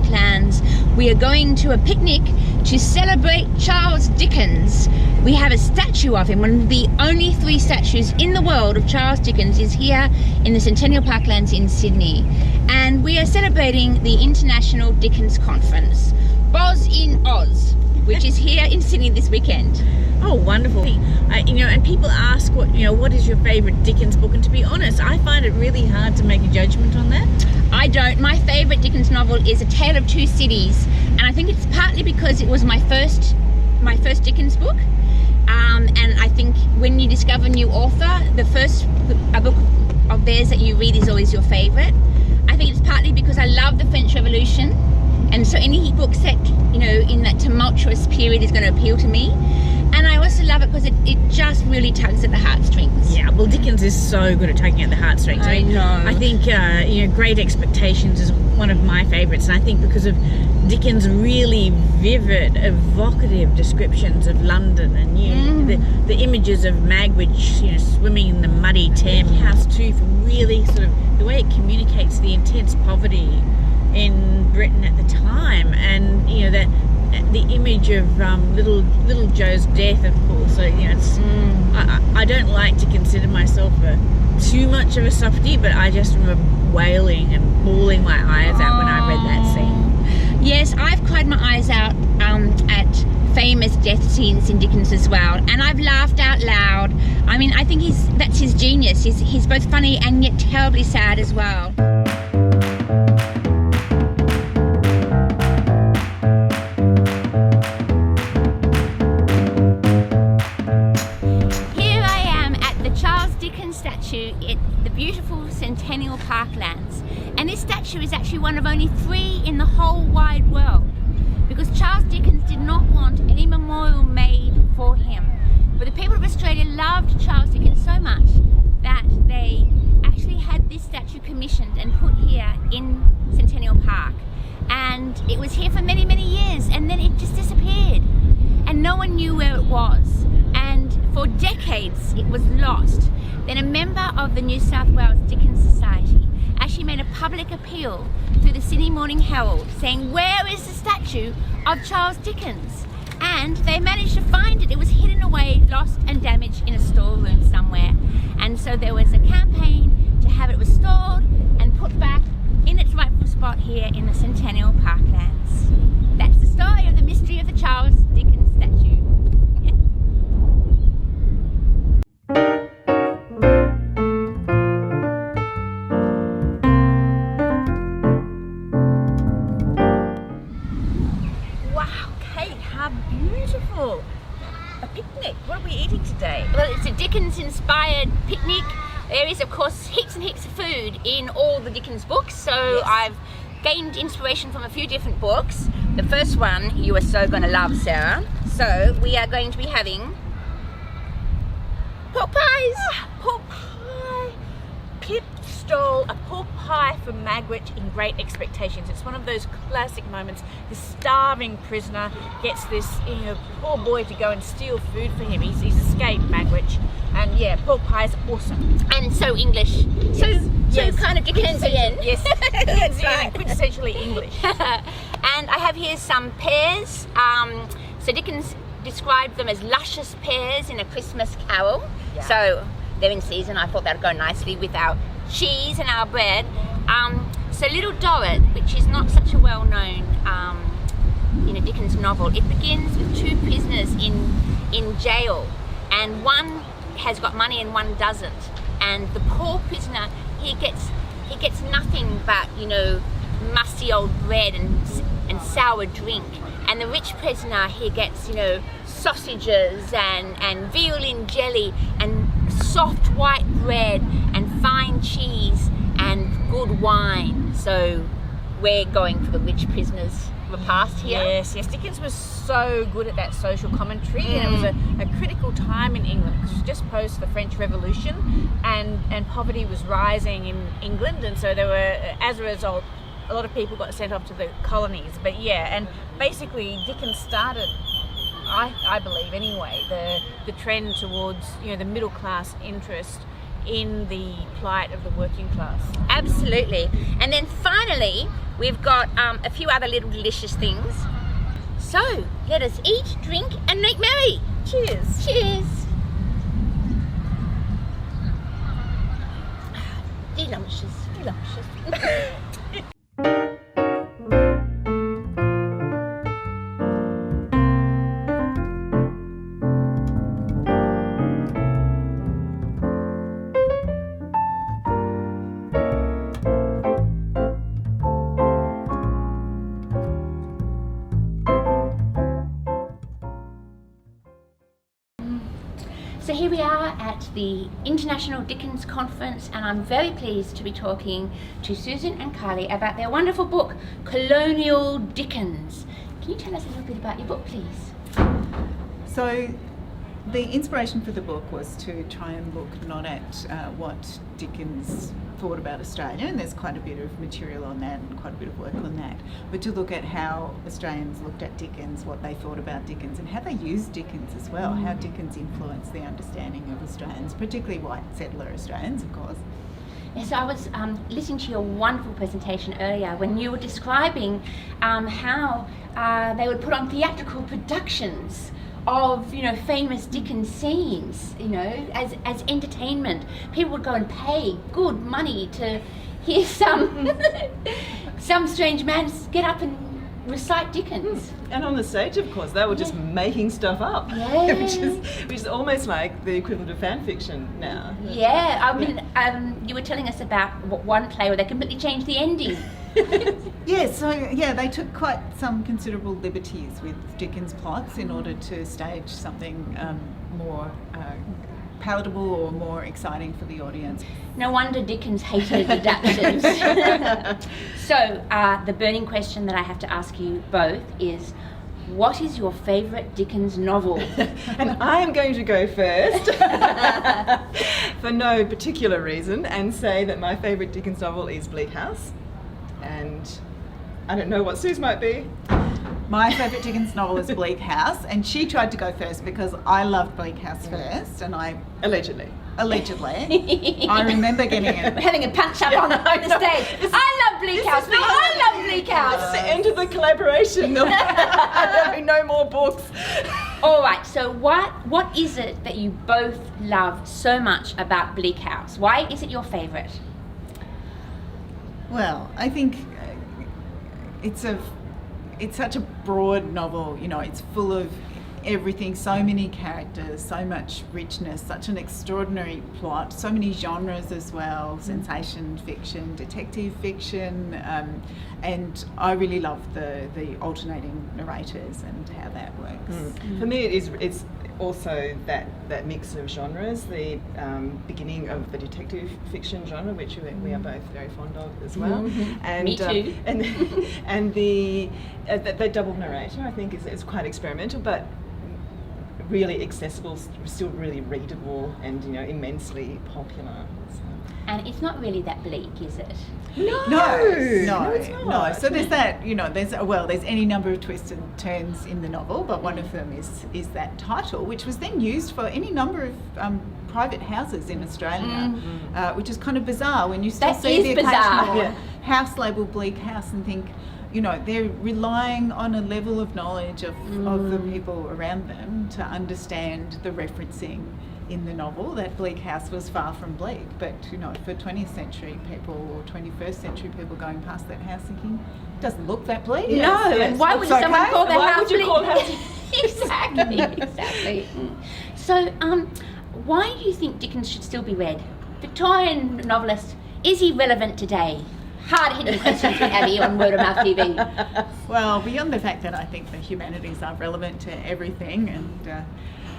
Parklands. We are going to a picnic to celebrate Charles Dickens. We have a statue of him. One of the only 3 statues in the world of Charles Dickens is here in the Centennial Parklands in Sydney. And we are celebrating the International Dickens Conference, Boz in Oz, which is here in Sydney this weekend. Oh, wonderful. And people ask what is your favourite Dickens book? And to be honest, I find it really hard to make a judgment on that. I don't. My favourite Dickens novel is A Tale of Two Cities, and I think it's partly because it was my first Dickens book. And I think when you discover a new author, a book of theirs that you read is always your favourite. I think it's partly because I love the French Revolution, and so any book set in that tumultuous period is going to appeal to me. And I also love it because it just really tugs at the heartstrings. Yeah, well, Dickens is so good at tugging at the heartstrings. I know. I think Great Expectations is one of my favourites, and I think because of Dickens' really vivid, evocative descriptions of London and the images of Magwitch, swimming in the muddy Thames, House Tooth, really sort of the way it communicates the intense poverty in Britain at the time, and that the image of little Joe's death, of course. So I don't like to consider myself too much of a softie, but I just remember wailing and bawling my eyes out when I read that scene. Yes, I've cried my eyes out at famous death scenes in Dickens as well, and I've laughed out loud. I mean, I think that's his genius. He's both funny and yet terribly sad as well. Statue at the beautiful Centennial Parklands, and this statue is actually one of only 3 in the whole wide world, because Charles Dickens did not want any memorial made for him. But the people of Australia loved Charles Dickens so much that they actually had this statue commissioned and put here in Centennial Park, and it was here for many, many years, and then it just disappeared and no one knew where it was, and for decades it was lost. Then a member of the New South Wales Dickens Society actually made a public appeal through the Sydney Morning Herald saying, where is the statue of Charles Dickens? And they managed to find it. It was hidden away, lost and damaged in a storeroom somewhere. And so there was a campaign to have it restored and put back in its rightful spot here in the Centennial Parklands. That's the story of the mystery of the Charles Dickens statue. A picnic. What are we eating today? Well, it's a Dickens-inspired picnic. There is, of course, heaps and heaps of food in all the Dickens books, so yes. I've gained inspiration from a few different books. The first one you are so going to love, Sarah. So we are going to be having pork pies. Pork pie. Pip stole a pork pie from Magwitch in Great Expectations. It's one of those classic moments. The starving prisoner gets this poor boy to go and steal food for him. He's escaped Magwitch, and yeah, pork pie is awesome. And so English. So kind of Dickensian. Yes, Dickensian and quintessentially English. And I have here some pears. So Dickens described them as luscious pears in A Christmas Carol. Yeah. So they're in season. I thought that would go nicely with our cheese and our bread. So Little Dorrit, which is not such a well-known Dickens novel, it begins with 2 prisoners in jail, and one has got money and one doesn't. And the poor prisoner, he gets nothing but musty old bread and sour drink. And the rich prisoner, he gets sausages and veal in jelly and soft white bread and fine cheese and good wine. So we're going for the rich prisoners repast here. Yes. Dickens was so good at that social commentary, and it was a critical time in England because it was just post the French Revolution, and poverty was rising in England, and so there were, as a result, a lot of people got sent off to the colonies. But yeah, and basically Dickens started, I believe anyway, the trend towards the middle class interest in the plight of the working class. Absolutely. And then finally, we've got a few other little delicious things. So, let us eat, drink, and make merry. Cheers. Cheers. Delicious, delicious. So here we are at the International Dickens Conference, and I'm very pleased to be talking to Susan and Carly about their wonderful book, Colonial Dickens. Can you tell us a little bit about your book, please? So the inspiration for the book was to try and look not at what Dickens thought about Australia, and there's quite a bit of material on that and quite a bit of work on that, but to look at how Australians looked at Dickens, what they thought about Dickens, and how they used Dickens as well, how Dickens influenced the understanding of Australians, particularly white settler Australians, of course. Yes, so I was listening to your wonderful presentation earlier when you were describing how they would put on theatrical productions of, you know, famous Dickens scenes, you know, as entertainment. People would go and pay good money to hear some strange man get up and recite Dickens. And on the stage, of course, they were just making stuff up, Yeah. which is almost like the equivalent of fan fiction now. Yeah, I mean, you were telling us about one play where they completely changed the ending. They took quite some considerable liberties with Dickens' plots in order to stage something more palatable or more exciting for the audience. No wonder Dickens hated adaptations. So, the burning question that I have to ask you both is, what is your favourite Dickens novel? And I am going to go first for no particular reason and say that my favourite Dickens novel is Bleak House. And I don't know what Sue's might be. My favourite Dickens novel is Bleak House, and she tried to go first because I loved Bleak House first, and I Allegedly. I remember getting it. We're having a punch up on the stage. I love Bleak House. I love Bleak It's the House. end of the collaboration. There'll be no more books. All right. So what is it that you both love so much about Bleak House? Why is it your favourite? Well, I think it's such a broad novel, you know, it's full of everything, so many characters, so much richness, such an extraordinary plot, so many genres as well, sensation fiction, detective fiction, and I really love the alternating narrators and how that works. For me, it's also that mix of genres, the beginning of the detective fiction genre, which we are both very fond of as well. And, Me too. And the double narrator, I think, is quite experimental, but really accessible, still really readable, and, you know, immensely popular. So. And it's not really that bleak, is it? No, it's not. So there's that, you know, there's any number of twists and turns in the novel, but one of them is that title, which was then used for any number of private houses in Australia, which is kind of bizarre when you still That see is the bizarre. occasional house labelled Bleak House and think, you know, they're relying on a level of knowledge of the people around them to understand the referencing in the novel that Bleak House was far from bleak, but, you know, for 20th century people or 21st century people going past that house thinking, it doesn't look that bleak. No, and why would Looks someone okay. call their Why house would you bleak? call house- Exactly. So, why do you think Dickens should still be read? Victorian novelist, is he relevant today? Hard-hitting questions from Abby on Word of Mouth TV. Well, beyond the fact that I think the humanities are relevant to everything, and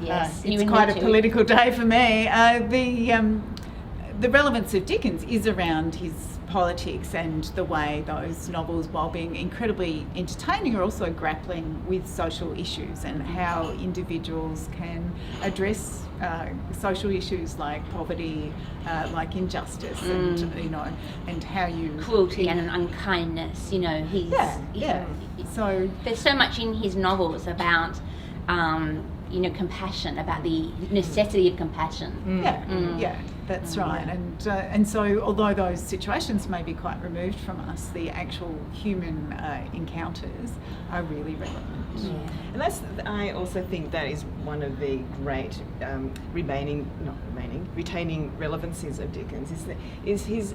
Yes, you it's and quite me a too. political day for me. The relevance of Dickens is around his politics and the way those novels, while being incredibly entertaining, are also grappling with social issues and how individuals can address social issues like poverty, like injustice, and, you know, and how you Cruelty and unkindness, you know, So there's so much in his novels about you know, compassion, about the necessity of compassion. yeah. That's right. And so, although those situations may be quite removed from us, the actual human encounters are really relevant. And I also think that is one of the great retaining relevancies of Dickens is his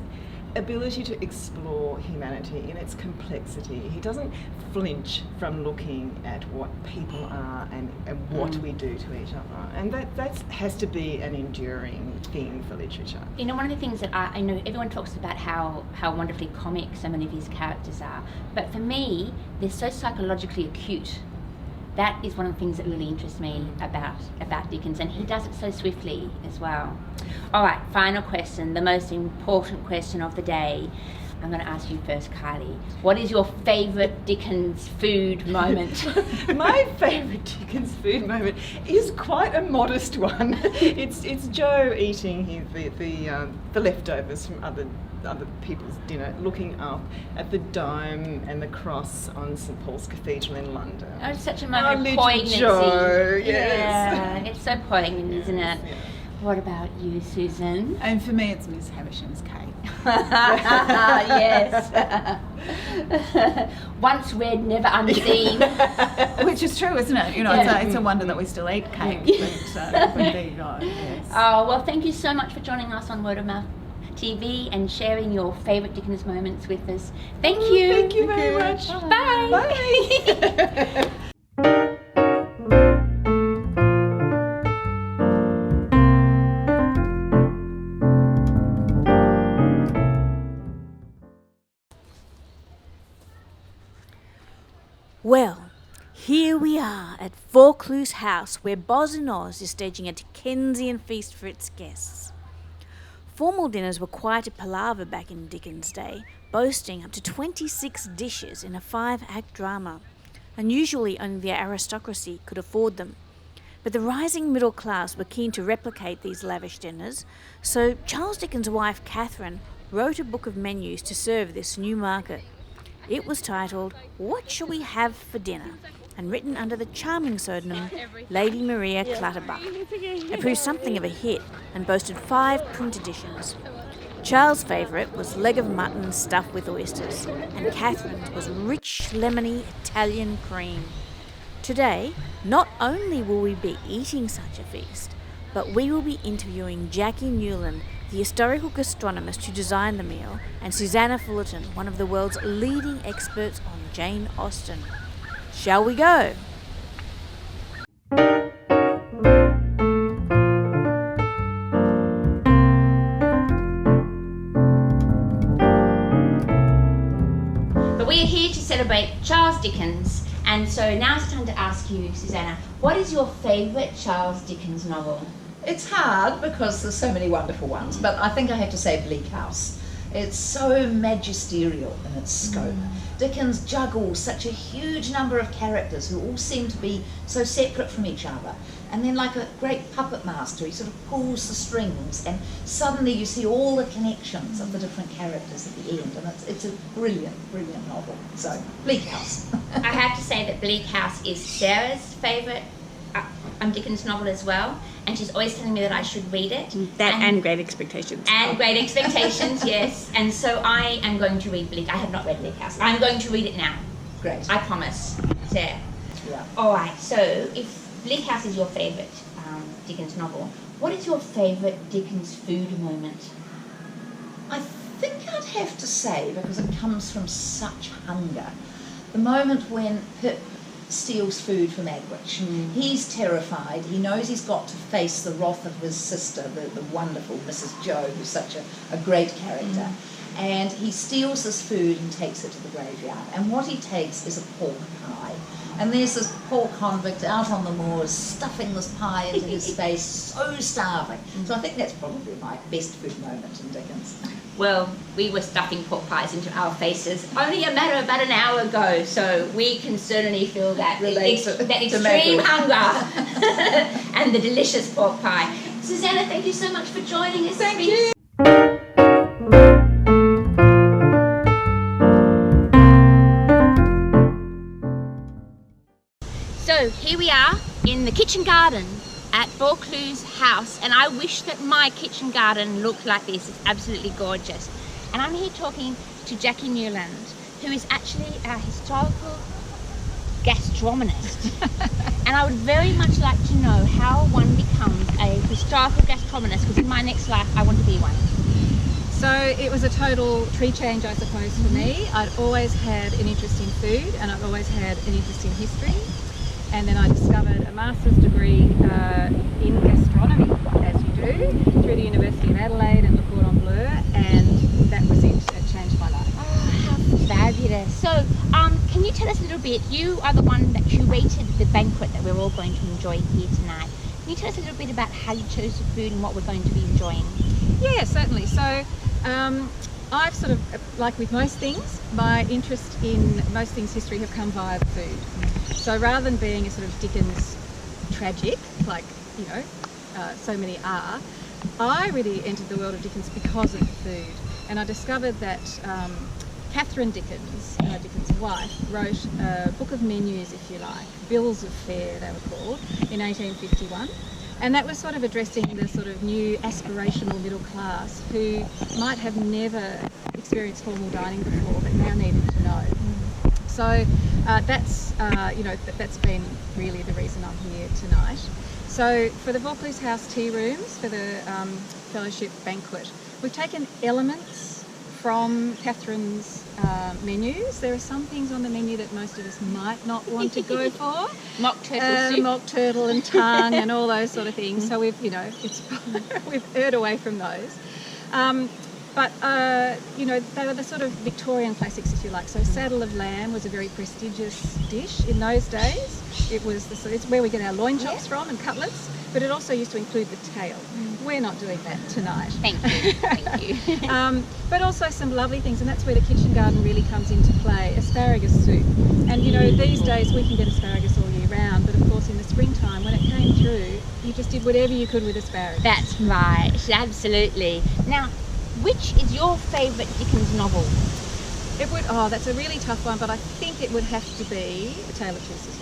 ability to explore humanity in its complexity. He doesn't flinch from looking at what people are and what we do to each other, and that has to be an enduring thing for literature. You know, one of the things that I know everyone talks about how wonderfully comic so many of his characters are, but for me they're so psychologically acute. That is one of the things that really interests me about Dickens, and he does it so swiftly as well. All right, final question, the most important question of the day. I'm going to ask you first, Kylie. What is your favourite Dickens food moment? My favourite Dickens food moment is quite a modest one. It's Joe eating the leftovers from other people's dinner, looking up at the dome and the cross on St Paul's Cathedral in London. Oh, it's such a moment of little poignancy. Joe, yes. Yeah, it's so poignant, isn't it? Yeah. What about you, Susan? And for me, it's Miss Havisham's cake. Yes. Once read, never unseen. Which is true, isn't it? You know, Yeah. it's a wonder that we still eat cake. But there you go. Yes. Oh, well, thank you so much for joining us on Word of Mouth TV and sharing your favourite Dickens moments with us. Thank you. Thank you very much. Bye. Bye. Well, here we are at Vaucluse House, where Boz and Oz is staging a Dickensian feast for its guests. Formal dinners were quite a palaver back in Dickens' day, boasting up to 26 dishes in a 5-act drama, and usually only the aristocracy could afford them. But the rising middle class were keen to replicate these lavish dinners, so Charles Dickens' wife Catherine wrote a book of menus to serve this new market. It was titled, "What Shall We Have for Dinner?" and written under the charming pseudonym Lady Maria Clutterbuck. It proved something of a hit and boasted 5 print editions. Charles' favourite was leg of mutton stuffed with oysters, and Catherine's was rich, lemony Italian cream. Today, not only will we be eating such a feast, but we will be interviewing Jackie Newland, the historical gastronomist who designed the meal, and Susanna Fullerton, one of the world's leading experts on Jane Austen. Shall we go? But we are here to celebrate Charles Dickens, and so now it's time to ask you, Susanna, what is your favourite Charles Dickens novel? It's hard because there's so many wonderful ones, but I think I have to say Bleak House. It's so magisterial in its scope. Dickens juggles such a huge number of characters who all seem to be so separate from each other. And then like a great puppet master, he sort of pulls the strings and suddenly you see all the connections of the different characters at the end. And it's a brilliant, brilliant novel. So, Bleak House. I have to say that Bleak House is Sarah's favourite Dickens novel as well, and she's always telling me that I should read it. And Great Expectations. And Great Expectations, yes. And so I am going to read Bleak. I have not read Bleak House. I'm going to read it now. Great. I promise, Sarah. Yeah. All right, so if Bleak House is your favourite Dickens novel, what is your favourite Dickens food moment? I think I'd have to say, because it comes from such hunger, the moment when Pip steals food from Agwitch. He's terrified. He knows he's got to face the wrath of his sister, the wonderful Mrs. Joe, who's such a great character. And he steals this food and takes it to the graveyard. And what he takes is a pork pie. And there's this poor convict out on the moors stuffing this pie into his face, so starving. So I think that's probably my best food moment in Dickens. Well, we were stuffing pork pies into our faces only a matter of about an hour ago, so we can certainly feel that that extreme hunger and the delicious pork pie. Susanna, thank you so much for joining us. Thank you. So here we are in the kitchen garden at Vaucluse House, and I wish that my kitchen garden looked like this. It's absolutely gorgeous. And I'm here talking to Jackie Newland, who is actually our historical gastronomist. And I would very much like to know how one becomes a historical gastronomist, because in my next life I want to be one. So it was a total tree change, I suppose, for me. I'd always had an interest in food, and I've always had an interest in history. And then I discovered a master's degree in gastronomy, as you do, through the University of Adelaide and Le Cordon Bleu, and that was it. It changed my life. Oh, how fabulous. So, can you tell us a little bit, you are the one that curated the banquet that we're all going to enjoy here tonight. Can you tell us a little bit about how you chose the food and what we're going to be enjoying? Yeah, certainly. So I've sort of, like with most things, my interest in most things history have come via the food. So rather than being a sort of Dickens tragic, like, you know, so many are, I really entered the world of Dickens because of the food. And I discovered that Catherine Dickens, Dickens' wife, wrote a book of menus, if you like, bills of fare they were called, in 1851. And that was sort of addressing the sort of new aspirational middle class who might have never experienced formal dining before but now needed to know. So that's, you know, that's been really the reason I'm here tonight. So for the Vaucluse House tea rooms, for the fellowship banquet, we've taken elements from Catherine's menus. There are some things on the menu that most of us might not want to go for. Mock turtle soup. Mock turtle and tongue and all those sort of things. So we've, you know, we've erred away from those. But, you know, they were the sort of Victorian classics, if you like. So saddle of lamb was a very prestigious dish in those days. It was it's where we get our loin chops from and cutlets, but it also used to include the tail. We're not doing that tonight. Thank you, thank you. But also some lovely things, and that's where the kitchen garden really comes into play. Asparagus soup. And, you know, these days we can get asparagus all year round, but of course in the springtime when it came through, you just did whatever you could with asparagus. That's right, absolutely. Now, which is your favourite Dickens novel? It would, that's a really tough one, but I think it would have to be A Tale of Two Sisters.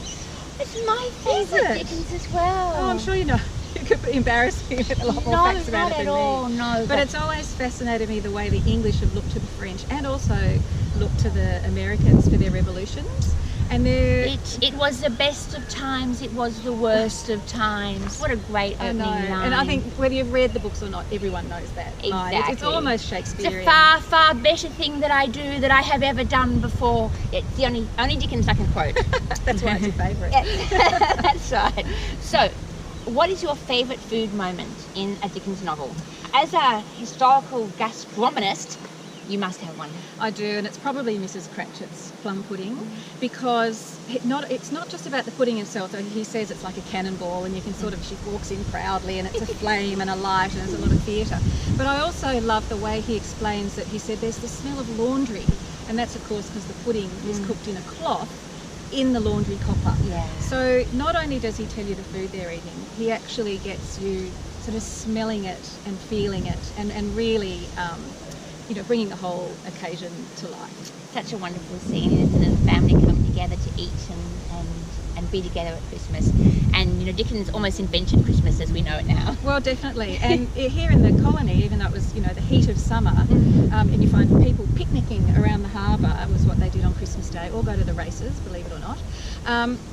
It's my favourite Dickens as well. Oh, I'm sure you know. You could embarrass me with a lot more facts about it than me. No, not at all, no. But it's always fascinated me the way the English have looked to the French and also looked to the Americans for their revolutions. And it was the best of times, it was the worst of times. What a great opening line. And I think whether you've read the books or not, everyone knows that. Exactly. It's almost Shakespearean. It's a far, far better thing that I do that I have ever done before. It's the only Dickens I can quote. That's why it's your favourite. That's right. So, what is your favourite food moment in a Dickens novel? As a historical gastronomist, you must have one. I do, and it's probably Mrs. Cratchit's plum pudding, because it's not just about the pudding itself. He says it's like a cannonball, and you can sort of, she walks in proudly, and it's a flame and a light, and there's a lot of theatre. But I also love the way he explains that he said there's the smell of laundry, and that's of course because the pudding is cooked in a cloth in the laundry copper. Yeah. So not only does he tell you the food they're eating, he actually gets you sort of smelling it and feeling it, and really you know, bringing the whole occasion to life. Such a wonderful scene, isn't it? The family come together to eat and be together at Christmas. And, you know, Dickens almost invented Christmas as we know it now. Well, definitely. And here in the colony, even though it was, you know, the heat of summer, and you find people picnicking around the harbour, was what they did on Christmas Day, or go to the races, believe it or not.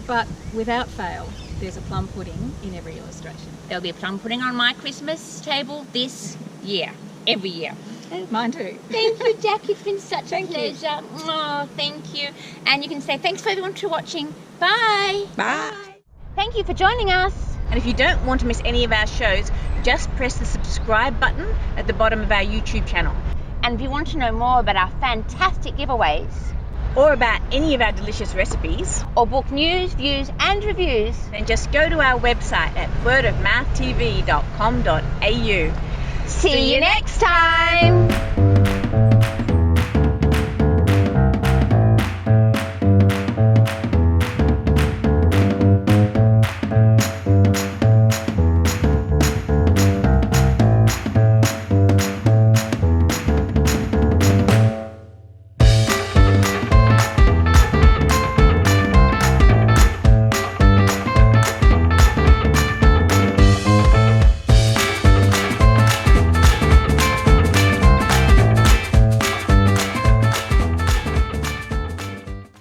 But without fail, there's a plum pudding in every illustration. There'll be a plum pudding on my Christmas table this year, every year. Mine too. Thank you, Jack. It's been such a Thank you. pleasure. Oh, thank you. And you can say thanks for everyone for watching. Bye. Bye. Thank you for joining us. And if you don't want to miss any of our shows, just press the subscribe button at the bottom of our YouTube channel. And if you want to know more about our fantastic giveaways, or about any of our delicious recipes, or book news, views and reviews, then just go to our website at wordofmouthtv.com.au. see you next time.